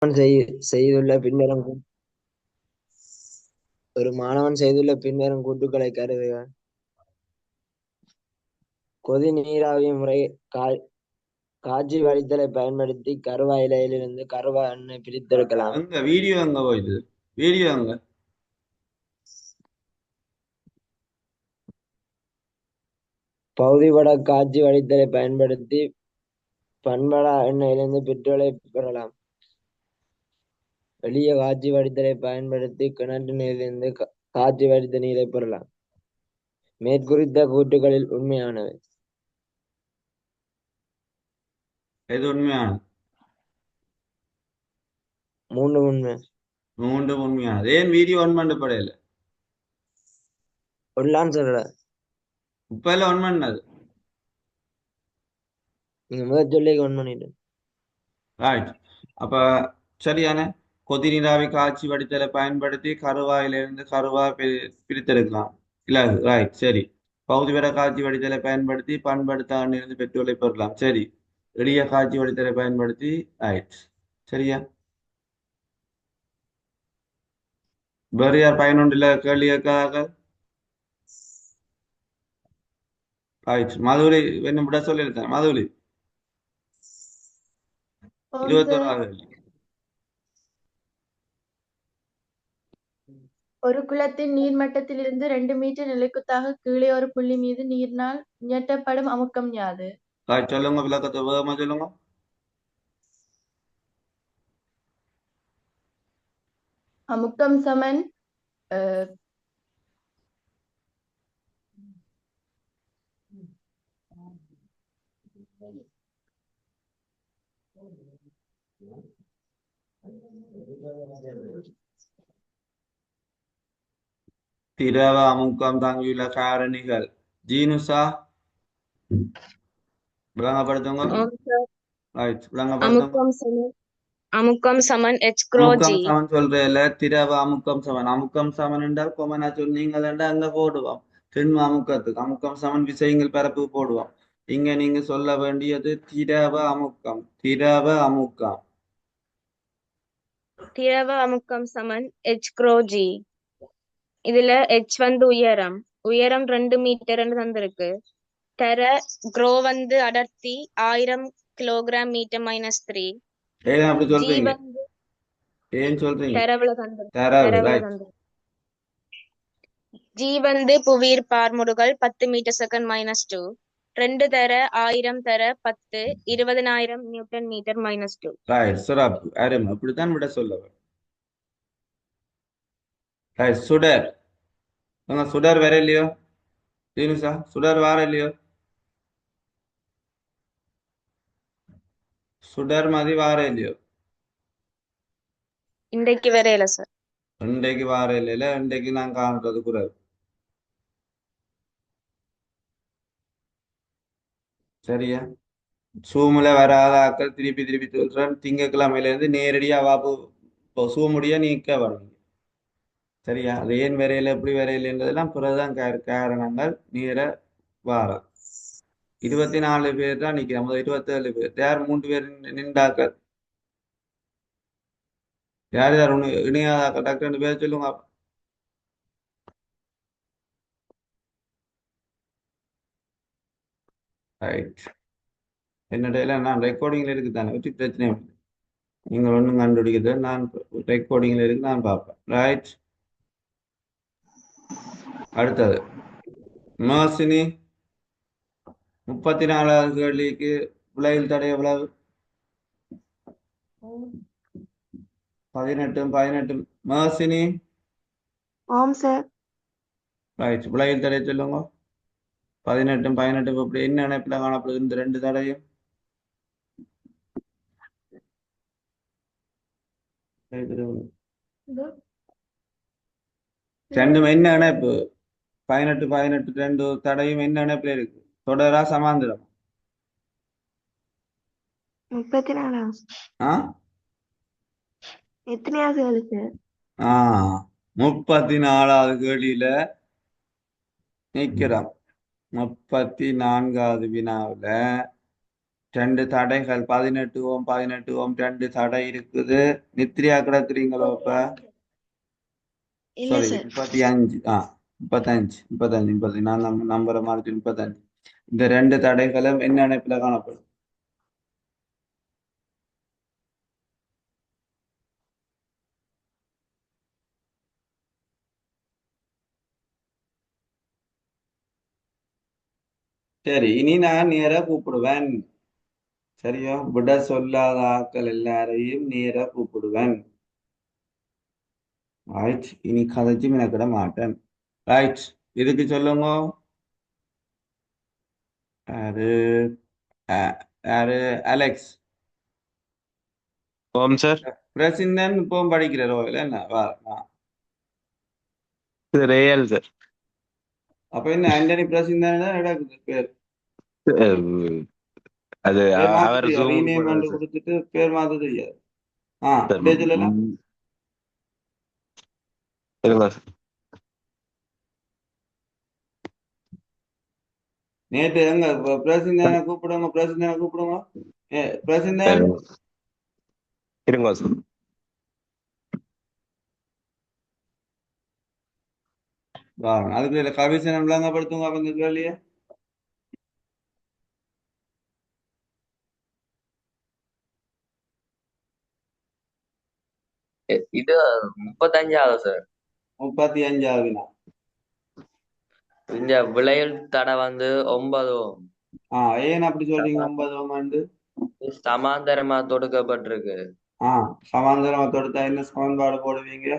செய்துள்ள பின்வரும் ஒரு மாணவன் செய்துள்ள பின்வரும் கூட்டுக்களை கருதுக. கொதி நீராவி முறை காட்சி வடித்தலை பயன்படுத்தி கருவா இலையிலிருந்து கருவா எண்ணெய் பிரித்தெடுக்கலாம். அங்க வீடியோ அங்க போயிடுது. வீடியோ அங்க பகுதிபட காட்சி வடித்தலை பயன்படுத்தி பண்படா எண்ணெயிலிருந்து பெட்ரோலை பெறலாம். எளிய காட்சி வடித்தலை பயன்படுத்தி கிணற்று நீரிலிருந்து காட்சி வடித்த நீரை பெறலாம். மேற்குறித்த கூற்றுகளில் உண்மையானவை. எது உண்மையான? மூன்று உண்மை. மூன்று உண்மையானது. ஏன் வீடியோ ஒன் பண்ணப்படையில? உள்ளான்னு சொல்ற. இப்ப எல்லாம் ஒன் பண்ணது. நீங்க முதல் சொல்லி ஒன் பண்ணிட்டு ரைட். அப்ப சரியான கொதி நீராவி காய்ச்சி வடித்தலை பயன்படுத்தி கருவாயிலிருந்து கருவா பிரித்தெடுக்கலாம். இல்ல, ரைட், சரி. பகுதி வர காய்ச்சி வடித்தலை பயன்படுத்தி பண்படுத்த இருந்து பெட்ரோலை பெறலாம். சரி. எளிய காய்ச்சி வடித்தலை பயன்படுத்தி, ரைட், சரியா? வேறு யார் பயனுண்டில்ல கேள்வி கேட்காத? ரைட். மதுரை என்ன விட சொல்லியிருக்கேன். மதுரை 21வது. ஒரு குளத்தின் நீர்மட்டத்திலிருந்து 2 மீட்டர் நிலைக்குத்தாக கீழே ஒரு புள்ளி மீது நீரினால் இயற்றப்படும் அமுக்கம் யாது? ரைட், சொல்லுங்க. விளக்கத்தை வேகமா சொல்லுங்க. அமுக்கம் சமன் திரவ அமுக்கம் தாங்கியுள்ள காரணிகள். ஜீனுசா விளங்கப்படுத்துங்க. ரைட், விளங்கப்படுத்துங்க. அமுக்கம் சமன் H அமுக்கம் குரோஜி. சமன் சொல்றேல, திரவ அமுக்கம் சமன். அமுக்கம் சமன் என்றால் கொமனா சொன்னீங்க அங்க போடுவோம். திண்ம அமுக்கத்துக்கு அமுக்கம் சமன் விசைங்கள் பரப்பு போடுவோம். இங்க நீங்க சொல்ல வேண்டியது திரவ அமுக்கம். திரவ அமுக்கம். திரவ அமுக்கம் சமன் H குரோஜி. இதுல H வந்து உயரம் 2 மீட்டர் தந்திருக்கு. தர குரோ வந்து அடர்த்தி 1000 கிலோகிராம் மீட்டர் -3. ஏன் அப்படி ஜி சொல்றீங்க? வந்து ஏன் சொல்றீங்க? தரவுல தந்திருக்கு. தரவு, ரைட். ஜி வந்து புவியீர் பார்முடுகள் 10 மீட்டர் செகண்ட் -2. 2 தர 1000 தர 10 20,000 நியூட்டன் மீட்டர் -2. ரைட், சிறப்பு, அருமை. அப்படித்தான் விட சொல்ல. ரைட், சுடர். சுடர் வேற இல்லையோ? ஜீனுசா சுடர் வார இல்லையோ? சுடர் மாதிரி வார இல்லையோ? இன்றைக்கு வரையில சார். இன்றைக்கு வார இல்லையில. இன்றைக்கு நான் காண்றது குறைவு. சரியா? சூமுல வராத ஆக்கள் திருப்பி திருப்பி சொல்றேன். திங்கட்கிழமையில இருந்து நேரடியா வாப்பு சூமுடியா நீக்க வேணும். சரியா? அது ஏன் வரையில எப்படி வரையிலன்றதெல்லாம் பிறகுதான் காரணங்கள். நீர வாரம் 24 பேர் தான் நிக்கிறோம். முதல் 27 பேர். யார் 3 பேர் நின்றாக்கள்? யார் யார் இணையாதாக்கள்? டாக்டர் 2 பேர் சொல்லுங்க. ரைட். என்னடையில நான் ரெக்கார்டிங்ல இருக்குதானே, பற்றி பிரச்சனை இல்லை. நீங்கள் ஒன்றும் கண்டுபிடிக்கிறது நான் ரெக்கார்டிங்ல இருக்கு, நான் பார்ப்பேன். ரைட். அடுத்தது மர்சினி 34வது கேள்விக்கு விளைவில் தடை எவ்வளவு? 18 மர்சினி. ஆம் சார். ரைட், விளைவில் தடை சொல்லுங்க. 18 இப்படி என்ன நினைப்பில் காணப்படுது இந்த 2 தடையும்? ரெண்டும் என்ன இணைப்பு? 18 2 தடையும் என்ன இணைப்புல இருக்கு? தொடரா சமாந்திரம்? 34. ஆ எத்தனையாவது கேள்வி சார்? 34வது கேள்வியில நிக்கிறோம். 34வது வினாவில் ரெண்டு தடைகள் 18 ஓம் 18 ஓம் ரெண்டு தடை இருக்குது. நித்ரியா கிடக்குறீங்களோ இப்ப? இல்ல சாரி, சார். 35. 35 நான் நம்பரை மாற்றி 35. இந்த ரெண்டு தடைகளும் என்ன இணைப்புல காணப்படும்? சரி, இனி நான் நேரா கூப்பிடுவேன். சரியா? விட சொல்லாத ஆட்கள் எல்லாரையும் நேரா கூப்பிடுவேன். ரைட், இனி கதைச்சு மெனக்கிட மாட்டேன். ரைட், இதுக்கு சொல்லுங்க. யாரு யாரு? அலெக்ஸ். ஓம் சார். பிரசிந்தன் இப்போ படிக்கிறாரோ இல்ல என்ன? வா வா. இது ரியல் சார். அப்ப என்ன ஆண்டனி பிரசிந்தன் தான் நடக்குது பேர். அது பேர் மாத்த அவர் தெரியாது, ஜூம் ரீநேம் பண்ணது பண்ணி சார். கொடுத்துட்டு பேர் மாத்த தெரியாது. சார், அப்படியே சொல்லலாம். இருங்க சார். நேற்று எங்க பிரசிந்தனை கூப்பிடுங்க, பிரசிந்தனை கூப்பிடுங்க. பிரசிந்தன் இருங்க சார். வா. அதுக்கு கவிசனம் விளங்கப்படுத்துங்க அப்ப இந்த கேள்விய. இது 35வது சார். 35வது வினா. இந்த விளையல் தடை வந்து 9 ஓம். ஏன் அப்படி சொல்றீங்க 9 ஓம் ஆண்டு? சமாந்தரமா தொடுக்கப்பட்டிருக்கு. சமாந்தரமா தொடுத்தா என்ன சமன்பாடு போடுவீங்க?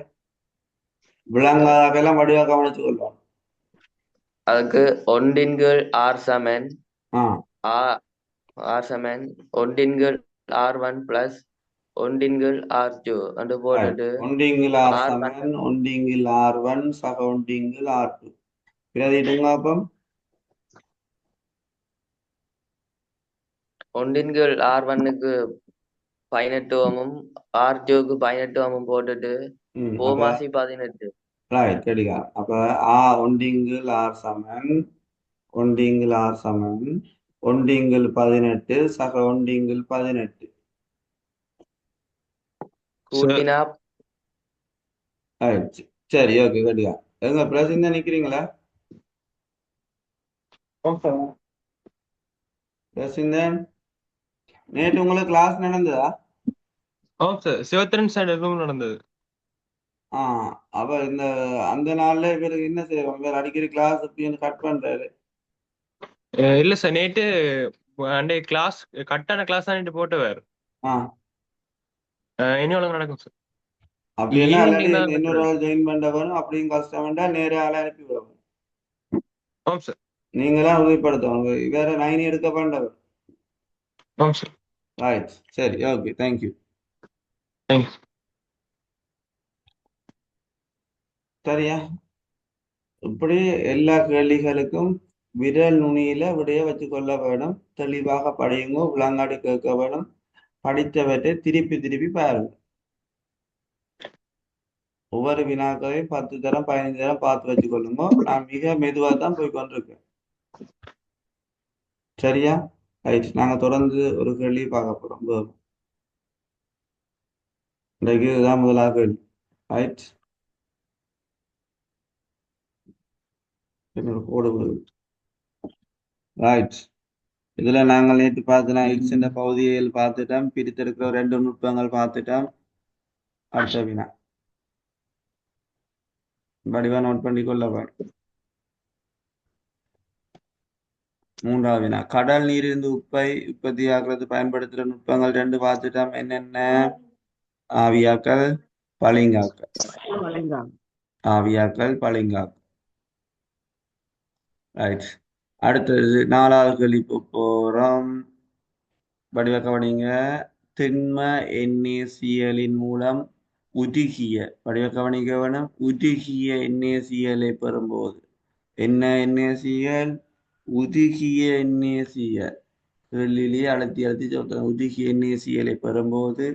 விளங்காதெல்லாம் வடிவா கவனிச்சு கொள்வோம். அதுக்கு ஒன்றின்கீழ் ஆர் சமன் ஆ ஆர் சமன் ஒன்றின்கீழ் R1 பிளஸ் ஒன்றின்கீழ் R2 என்று போட்டுட்டு ஒன்றிங்கில் ஆர் R1 சமன் ஒன்றிங்கில் R1 சக ஒன்றிங்கில் R2 பிரதிடுங்க. அப்பம் ஒன்றின்கீழ் R1க்கு 18 ஓமும் R2க்கு 18 ஓமும் போட்டுட்டு ஓமாசி 18. ரைட், ரெடியா? அப்ப ஒன்றிங்கில் ஆர் சமன் ஒன்றிங்கில் ஆர் சமன் ஒன்றிங்கில் 18 சக ஒன்றிங்கில் 18 கூட்டினா சரி, ஓகே, ரெடியா? எங்க பிரசிந்த நிக்கிறீங்களா? பிரசிந்தன், நேற்று உங்களுக்கு கிளாஸ் நடந்ததா? ஓம் சார். சிவத்திரன் சார் எதுவும் நடந்தது. அப்ப இந்த அந்த நாள்ல இவருக்கு என்ன செய்வோம்? இவர் அடிக்கடி கிளாஸ் அப்படின்னு கட் பண்றாரு. இல்ல சார், நேற்று அண்டே கிளாஸ் கட்டான கிளாஸ் தான் நேற்று போட்டவர். இனி ஒழுங்கு நடக்கும் சார். அப்படி என்ன ஈவினிங் தான் இன்னொரு நடக்கிறது. ஜாயின் பண்ணவரும் அப்படியும் கஷ்டம் வேண்டா, நேரே ஆளை அனுப்பி விடுவோம். ஓம் சார். நீங்களாம் உறுதிப்படுத்துவாங்க, வேற 9 எடுக்க வேண்டவர். ஓம் சார். ரைட், சரி, ஓகே, தேங்க்யூ. தேங்க்ஸ். சரியா? இப்படி எல்லா கேள்விகளுக்கும் விரல் நுனியில விடைய வச்சு கொள்ள வேணும். தெளிவாக படியுங்க, விளங்காடி கேட்க வேணும். படித்தவற்றை திருப்பி திருப்பி பாருங்க. ஒவ்வொரு வினாக்களையும் 10 தரம் 15 தரம் பார்த்து வச்சு கொள்ளுங்க. நான் மிக மெதுவா தான் போய் கொண்டிருக்கேன். சரியா? ரைட், நாங்க தொடர்ந்து ஒரு கேள்வி பார்க்க போறோம். இன்றைக்கு இதுதான் முதலாக கேள்வி. ரைட், என்னோட கோடு விடுது. ரைட், இதுல நாங்கள் நேற்று பார்த்தோம்னா எக்ஸ் என்ற பகுதியில் பார்த்துட்டோம், பிரித்தெடுக்கிற 2 நுட்பங்கள் பார்த்துட்டோம். அடுத்த வினா வடிவா நோட் பண்ணி கொள்ள வேண்டும். 3வது வினா, கடல் நீரிலிருந்து உப்பை உற்பத்தி ஆகிறது பயன்படுத்துகிற நுட்பங்கள் 2 பார்த்துட்டோம். என்னென்ன? ஆவியாக்கல், பளிங்காக்கல். ஆவியாக்கல், பளிங்காக்கல். ரைட், அடுத்தது 4வது கேள்வி போறோம். வடிவ கவனிங்க. திண்ம NaCl மூலம் உருகிய வடிவ கவனிக்க வேணும். உருகிய NaCl பெறும்போது என்ன? NaCl உருகிய NaCl கேள்வியிலேயே அழுத்தி அழுத்தி சொல்றேன். உருகிய NaCl பெறும்போது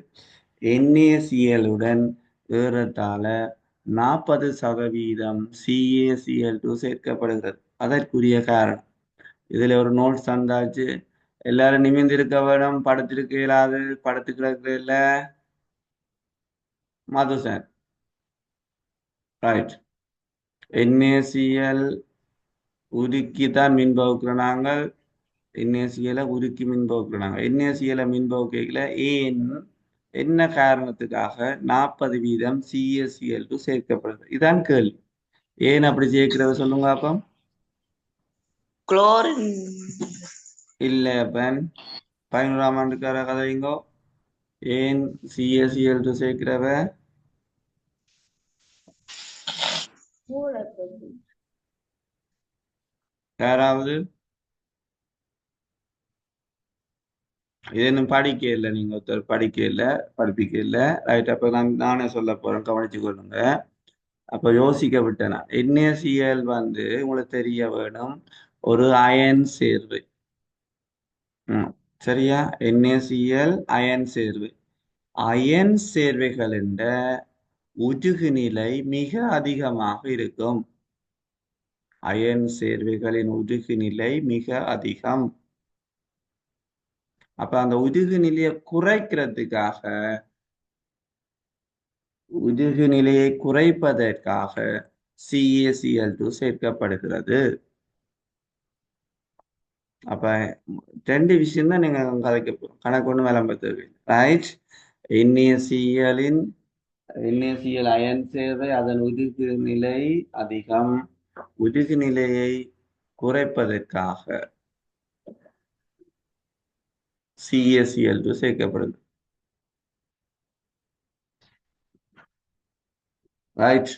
NaCl உடன் ஏறத்தாழ 40% CaCl2 சேர்க்கப்படுகிறது. அதற்குரிய காரணம் இதுல ஒரு நோட்ஸ் தந்தாச்சு. எல்லாரும் நிமிர்ந்து இருக்க வேணும். படுத்திருக்க இயலாது. படுத்துக்கிறது இல்ல. மதுசன் ரைட். NaCl உருக்கி தான் மின் பகுக்கிறோம் நாங்கள். NaCl உருக்கி மின் பகுக்கிறோம் நாங்கள். NaCl மின் பகுக்கையில் என்ன காரணத்துக்காக 40% CaCl2 சேர்க்கப்படுது? இதான் கேள்வி. ஏன் அப்படி சேர்க்கிறது சொல்லுங்க அப்போ. குளோரின் இல்ல அப்பன் 11ஆம் ஆண்டுக்கார கதைங்கோ. ஏன் CaCl2 சேர்க்கிறவ? யாராவது இது இன்னும் படிக்க இல்லை. நீங்க ஒருத்தர் படிக்க இல்லை, படிப்பிக்க இல்லை. ரைட். அப்ப நானே சொல்ல போறேன், கவனிச்சு கொள்ளுங்க. அப்ப யோசிக்க விட்டேனா. NaCl உங்களுக்கு தெரிய வேணும், ஒரு அயன் சேர்வு. சரியா? NaCl அயன் சேர்வு. அயன் சேர்வைகளின் உருகு நிலை மிக அதிகமாக இருக்கும். அயன் சேர்வைகளின் உருகு நிலை மிக அதிகம். அப்ப அந்த உருகு நிலையை குறைக்கிறதுக்காக, உருகு நிலையை குறைப்பதற்காக CaCl2 சேர்க்கப்படுகிறது. அப்ப 2 விஷயம் தான் நீங்க கணக்கு ஒண்ணு விளம்பரத்துக்கு. ரைட். NaCl அயன் சேர்வை அதன் உருகு நிலை அதிகம். உருகு நிலையை குறைப்பதற்காக CaCl2 சேர்க்கப்படுது. ரைட்.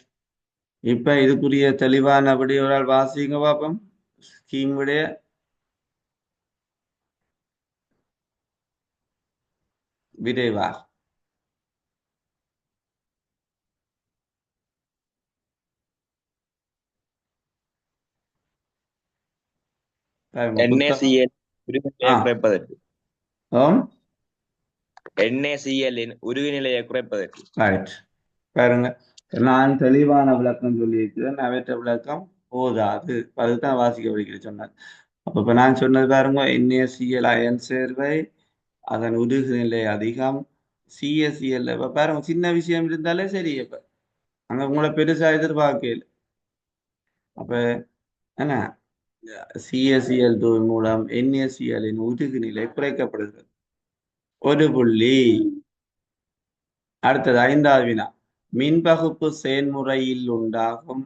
இப்ப இதுக்குரிய தெளிவானபடி ஒரு ஆள் வாசிங்க பாப்போம். ஸ்கீம் விடைய விரைவா. NaCl உருகுநிலையை குறைப்பதற்கு. ஆம். NaCl உருகுநிலையை குறைப்பதற்கு. ரைட். பாருங்க, நான் தெளிவான விளக்கம் சொல்லியிருக்கிறேன். அவற்ற விளக்கம் போதாது. அதுதான் வாசிக்க வலிக்கிற சொன்னார். அப்ப இப்ப நான் சொன்னது பாருங்க, NaCl அயன் சேர்வை அதன் உருகு நிலை அதிகம். CaCl இப்ப பாருங்க, சின்ன விஷயம் இருந்தாலே சரி. இப்ப அங்க உங்களை பெருசா எதிர்பார்க்கல. அப்ப என்ன, CaCl2 மூலம் NaCl உருகு நிலை குறைக்கப்படுகிறது. ஒரு புள்ளி. அடுத்தது 5வது வினா. மின்பகுப்பு செயல்முறையில் உண்டாகும்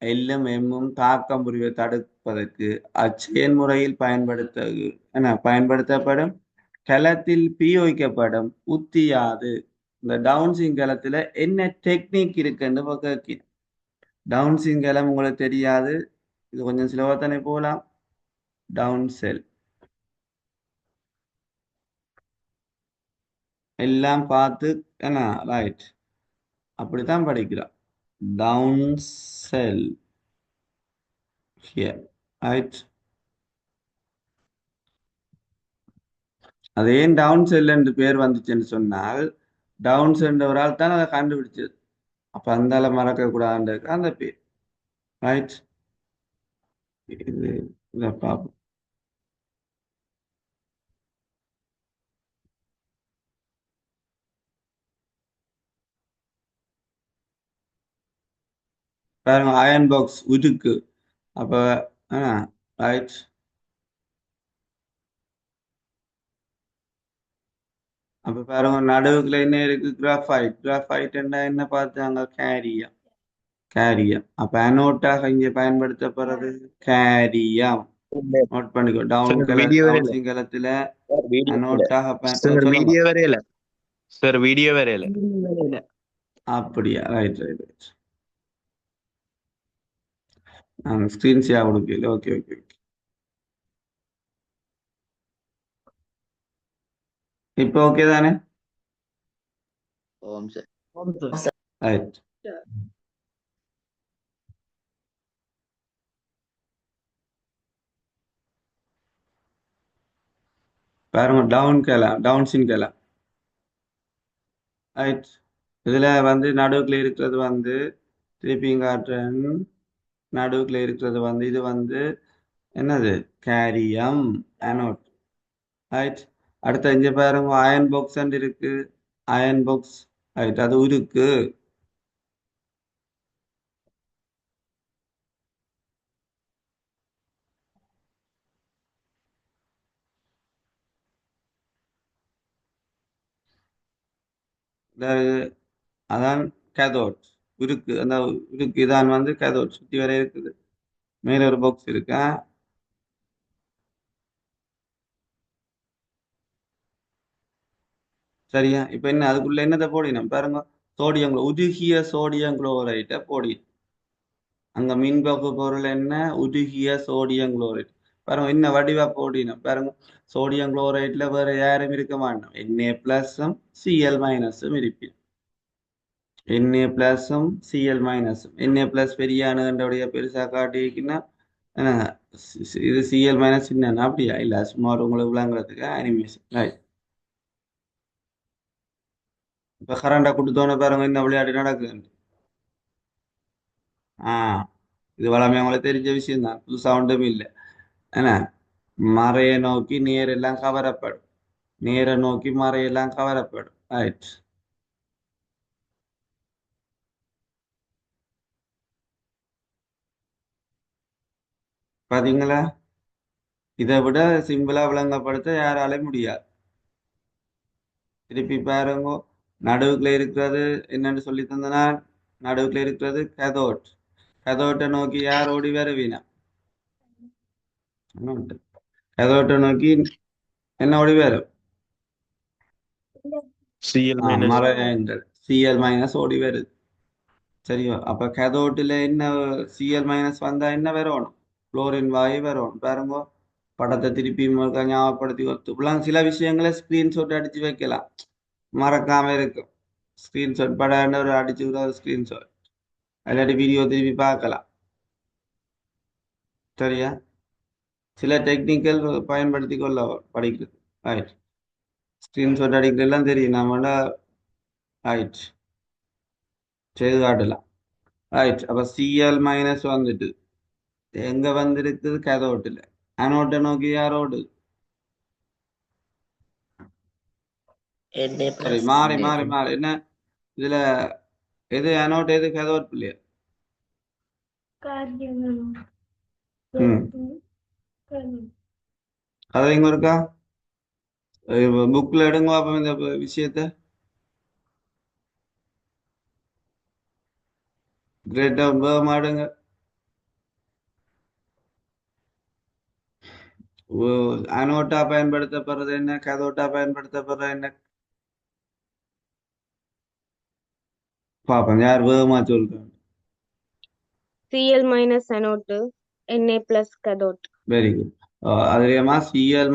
எல்லும் எம்மும் தாக்கம் புரிவை தடுப்பதற்கு அச்செயல்முறையில் பயன்படுத்தப்படும் கலத்தில் பிரயோகிக்கப்படும் உத்தியாது. இந்த டவுன்சிங் கலத்துல என்ன டெக்னிக் இருக்குன்னு கேட்கிறேன். டவுன்சிங் கலம் உங்களுக்கு தெரியாது, இது கொஞ்சம் ஸ்லோவா தானே போகலாம். டவுன் செல் எல்லாம் பார்த்து என்ன ரைட் அப்படித்தான் படிக்கிறோம். Down cell here right. அது ஏன் டவுன் செல் என்று பேர் வந்துச்சுன்னு சொன்னால், டவுன் சென்றவரால் தான் அதை கண்டுபிடிச்சது. அப்ப அந்த மறக்க கூடாதுக்கு அந்த பேர். ரைட். இதை பார்ப்போம். பாருங்க, அயன் பாக்ஸ் உருக்கு. அப்ப ரைட். அப்ப பாருங்க, நடுவுக்குள்ள என்ன இருக்கு? கிராஃபைட். கிராஃபைட் என்ன பார்த்தாங்க? கேரியம். கேரியம். அப்ப அனோட்டாக இங்க பயன்படுத்தப்படுறது கேரியம். நோட் பண்ணிக்கோ. டவுன் கலத்துல அனோட்டாக வீடியோ வரையல சார், வீடியோ வரையல. அப்படியா? Right right right. Screen share கொடுக்கல. Okay okay okay. இப்போ ஓகே தானே? ஓம் சார். ரைட். பாருங்க, டவுன்சின் கலம். ரைட். இதுல நடுவுக்குள்ள இருக்கிறது திருப்பியும் காட்டுறேன். நடுவுக்குள்ள இருக்கிறது இது என்னது கேரியம் அனோட். ரைட். அடுத்த இங்க பாருங்க அயன் பாக்ஸ் இருக்கு. அயன் பாக்ஸ் ரைட், அது உருக்கு. அதான் கேதோட் உருக்கு. அந்த உருக்கு இதான் வந்து கேதோட் சுத்தி வர இருக்குது. மேல ஒரு பாக்ஸ் இருக்கா. சரியா? இப்ப என்ன அதுக்குள்ள என்னத்தை போடினோம் பாருங்க. சோடியம் உருகிய சோடியம் குளோரைட்டை போடி. அங்க மின்பாக்கு பொருள் என்ன? உருகிய சோடியம் குளோரைட். பாருங்க என்ன வடிவா போடினோம் பாருங்க. சோடியம் குளோரைட்ல வேற யாரும் இருக்க மாட்டோம். Na+ம் Cl- மைனஸும் இருப்பேன். Na+ம் Cl- மைனஸும். Na+ பெரிய அணுகண்டோடைய பெருசா காட்டிக்கின்னா இது Cl- சின்ன அப்படியா? இல்ல சுமார் உங்களுக்கு விளங்குறதுக்கு அனிமேஷன். ரைட். இப்ப கரண்டா கொடுத்தோன்னு பாருங்க இந்த விளையாட்டு நடக்குது. இது வளமே அவங்களுக்கு தெரிஞ்ச விஷயம் தான், புதுசா ஒன்றும் இல்லை. என்ன மறைய நோக்கி நேரெல்லாம் கவரப்படும், நேர நோக்கி மறையெல்லாம் கவரப்படும். ரைட். பாத்தீங்களா? இதை விட சிம்பிளா விளங்கப்படுத்த யாராலையும் முடியாது. திருப்பி பாருங்க. நடுவுக்குள்ள இருக்கிறது என்னன்னு சொல்லி தந்தனா, நடுவுக்குள்ள இருக்கிறது கதோட். கதோட்டை நோக்கி யார் ஓடி வருவீனா? கதோட்டை நோக்கி என்ன ஓடி வரும்? Cl minus. மறையங்கள் Cl- ஓடி வருது. சரியோ? அப்ப கதோட்டில் என்ன Cl- வந்தா என்ன வரணும்? குளோரின் வாயு வரணும். பாருங்க படத்தை திருப்பி ஞாபகப்படுத்தி ஒத்துக்கலாம். சில விஷயங்களை ஸ்கிரீன்ஷாட் அடிச்சு வைக்கலாம், மறக்காம இருக்கும். ஸ்கிரீன்ஷாட் படம் ஒரு அடிச்சு ஒரு ஸ்கிரீன்ஷாட் இல்லாட்டி வீடியோ திருப்பி பார்க்கலாம். சரியா? சில டெக்னிக்கல் பயன்படுத்தி கொள்ள படிக்கிறது. ரைட். ஸ்கிரீன்ஷாட் அடிக்கிறதெல்லாம் தெரியும் நம்மள. ரைட், செய்து காட்டலாம். ரைட். அப்ப Cl- வந்துட்டு எங்க வந்திருக்குது? கதோட்டில். அனோட்டை நோக்கி யாரோடு? சரி, மாறி மாறி மாறி என்ன இதுல எது அனோட் எது கதோட் பிள்ளையா? ம், கதை இங்க இருக்கா? புக்ல எடுங்க அப்ப இந்த விஷயத்த. கிரேட்டா மாடுங்க. அனோட்டா பயன்படுத்தப்படுறது என்ன? கதோட்டா பயன்படுத்தப்படுறது என்ன? பாப்போம் யார் வேகமா சொல்றாங்க. Cl minus anode, Na+ cathode. Very good. அதுலயமா Cl-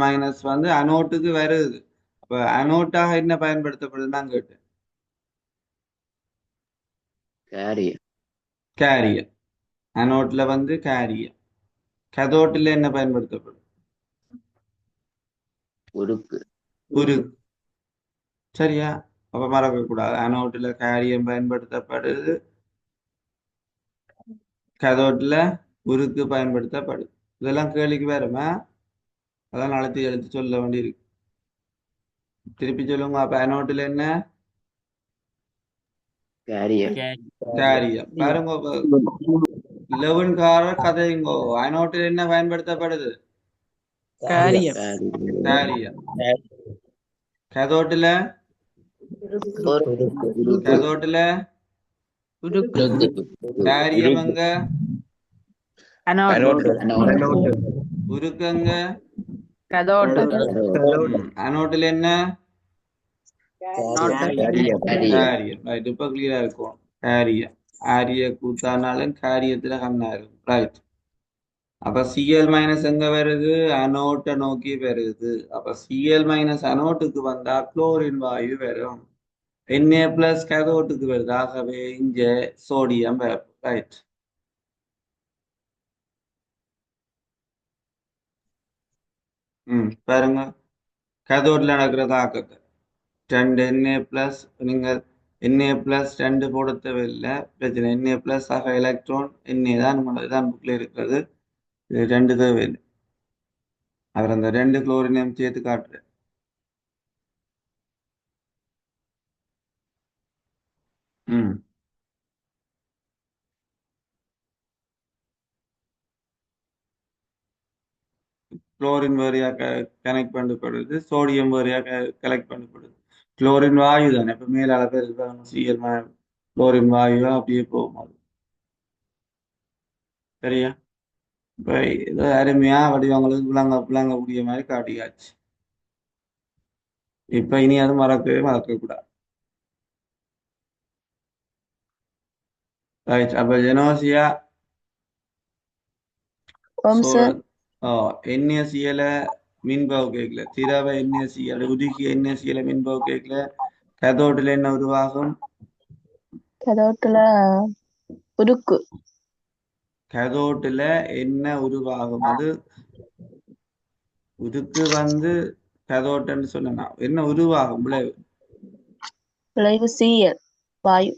வந்து அனோட்டுக்கு வருது. அப்ப அனோட்டாக என்ன பயன்படுத்தப்படுதுன்னு நான் கேட்டேன். கேரியர். அனோட்ல வந்து கேரியர். கதோட்டில் என்ன பயன்படுத்தப்படும்? உருக்கு. சரியா? அப்ப மறக்க கூடாது. அனோட்ல கேரியம் பயன்படுத்தப்படுது, கதோட்ல உருக்கு பயன்படுத்தப்படுது. இதெல்லாம் கேள்விக்கு வருமா? அதான் அழுத்தி எழுத்து சொல்ல வேண்டியிருக்கு. திருப்பி சொல்லுங்க. அப்ப அனோட்ல என்ன? கேரியம். பாருங்க 11 கார கதைங்கோ. அனோட்டில் என்ன பயன்படுத்தப்படுது? கேரியம். கதோட்டில் கதோட்டில் கேரியம் எங்க? உருக்கங்க? அனோட்டில் என்ன? கேரியம். ரைட். இப்ப கிளியரா இருக்கும். கேரியம். ஆரிய கூத்தானாலும் காரியத்துல கண்ணா இருக்கும். ரைட். அப்ப Cl- எங்க வருது? அனோட்டை நோக்கி வருது. அப்ப Cl- அனோட்டுக்கு வந்தா குளோரின் வாயு வரும். Na+ கதோட்டுக்கு வருது. ஆகவே இங்க சோடியம் வரும். ரைட். பாருங்க கதோட்ல நடக்கிற தாக்கத்தை. 2 Na+, நீங்க Na+ 2 போட தேவையில்லை, பிரச்சனை. Na+ ஆக எலக்ட்ரான் Na தான் புக்ல இருக்கிறது. இது 2 தேவையில்லை. அவர் அந்த 2 குளோரினையும் சேர்த்து காட்டுறேன். குளோரின் வேறையா கனெக்ட் பண்ணப்படுது, சோடியம் வேறையா கலெக்ட் பண்ணப்படுது. குளோரின் வாயு தானே, இப்ப மேலால பேர் சிஎல் குளோரின் வாயுவா அப்படியே போகும் அது. சரியா? இப்ப இது அருமையா வடிவங்களுக்கு விளங்க கூடிய மாதிரி காட்டியாச்சு. இப்ப இனி அது மறக்க கூடாது. ரைட். அப்ப ஜெனோசியா NaCl மின்பகு கேட்கல, திரவ NaCl உருகி NaCl மின்பகு கேட்கல. கதோட்டில் என்ன உருவாகும்? கதோட்டில் என்ன உருவாகும்? அது உருக்கு வந்து கதோட்டன்னு சொன்னா என்ன உருவாகும்? விளைவு Cl வாயு.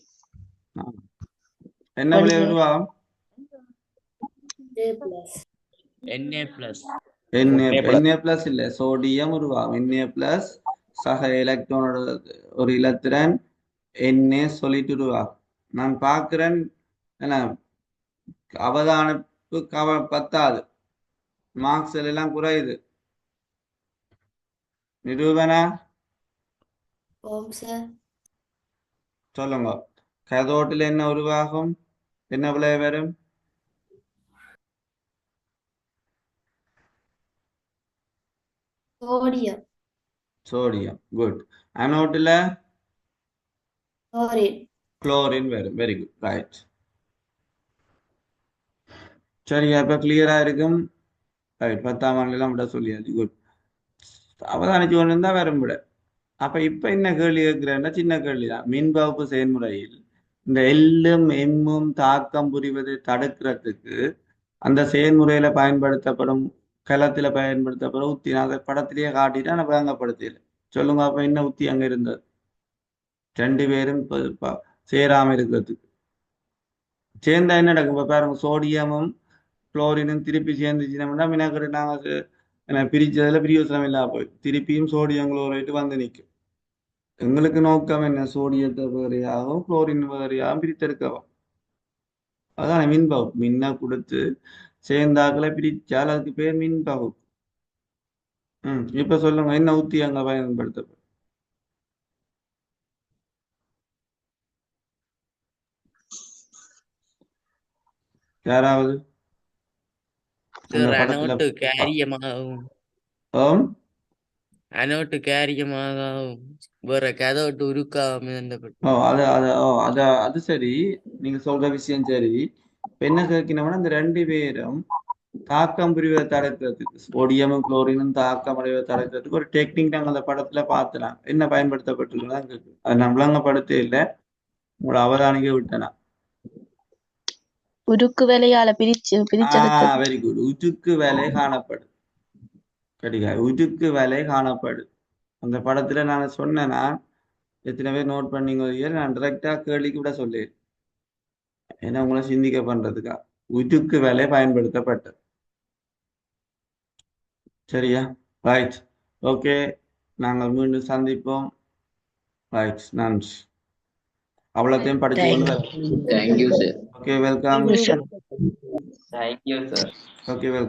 என்ன விளைவு உருவாகும்? Na+ இல்ல, சோடியம் உருவாகும். Na+ சக எலக்ட்ரானோட ஒரு இலத்திரன் Na சொல்லிட்டு உருவாகும். நான் பார்க்கிறேன் என்ன அவதானிப்பு பத்தாது, மார்க்ஸ் எல்லாம் குறையுது. நிரூபணா சொல்லுங்க. கதோட்டில் என்ன உருவாகும்? என்ன விளைவு வரும்? சோடியம். குட். அனோட்டில் குளோரின் வரும். Very good. ரைட். சரி, அப்ப கிளியரா இருக்கும். ரைட். 10ஆம் ஆண்டுலாம் விட சொல்லியாச்சு. குட். அவதானிச்சு கொண்டு இருந்தா வரும் விட. அப்ப இப்ப என்ன கேள்வி கேட்கிறேன்னா சின்ன கேள்விதான். மின்பகுப்பு செயல்முறையில் இந்த எல்லும் எம்மும் தாக்கம் புரிவதை தடுக்கிறதுக்கு அந்த செயல்முறையில பயன்படுத்தப்படும் களத்துல பயன்படுத்தப்படும் உத்தி நான் அதை படத்திலேயே காட்டிட்டு நான் விளங்கப்படுத்தல. சொல்லுங்க, அப்ப என்ன உத்தி அங்க இருந்தது? 2 பேரும் சேராம இருக்கிறதுக்கு. சேர்ந்தா என்ன நடக்கும்? இப்ப பாருங்க, சோடியமும் குளோரினும் திருப்பி சேர்ந்துச்சுன்னா வினாக்கரை நாங்க பிரிச்சதுல பிரியோசனம் இல்லாம போய் திருப்பியும் சோடியம் குளோரைட்டு வந்து நிற்கும். எங்களுக்கு நோக்கம் என்ன? சோடியத்தை வேறையாகவும் குளோரின் வேறையாகவும் பிரித்தெடுக்கவும். அதான் மின்பகுப்பு. மின்ன கொடுத்து சேர்ந்தாக்களை பிரிச்சால் அதுக்கு பேர் மின்பகுப்பு. இப்ப சொல்லுங்க, என்ன உத்தி அங்க பயன்படுத்தப்படும்? யாராவது அது சரி, நீங்க சொல்ற விஷயம் சரி. என்ன கேட்கணும்னா இந்த 2 பேரும் தாக்கம் புரிவதை தடுக்கிறதுக்கு, சோடியமும் குளோரினும் தாக்கம் அடைவதை தடுக்கிறதுக்கு ஒரு டெக்னிக் நாங்கள் அந்த படத்துல பார்த்துலாம். என்ன பயன்படுத்தப்பட்டிருக்குதான் கேட்கு. அதை நான் விளங்கப்படுத்த இல்லை, உங்களோட அவதானிக்க விட்டனா. உருக்கு வேலையால பிரிச்செடுக்க. Very good. உருக்கு வேலை காணப்படும். கிடையாது, உருக்கு வேலை காணப்படும். அந்த படத்துல நான் சொன்னேன்னா எத்தனை பேர் நோட் பண்ணிங்க? நான் டிரெக்டா கேள்விக்கு விட சொல்லு, ஏன்னா உங்களை சிந்திக்க பண்றதுக்கா. உருக்கு வேலை பயன்படுத்தப்பட்டது. சரியா? ரைட். ஓகே, நாங்கள் மீண்டும் சந்திப்போம். ரைட். நன்றி. அவ்வளோத்தையும் படிச்சு கொண்டு. Thank you, sir. Okay, welcome. Thank you, sir. Okay, welcome.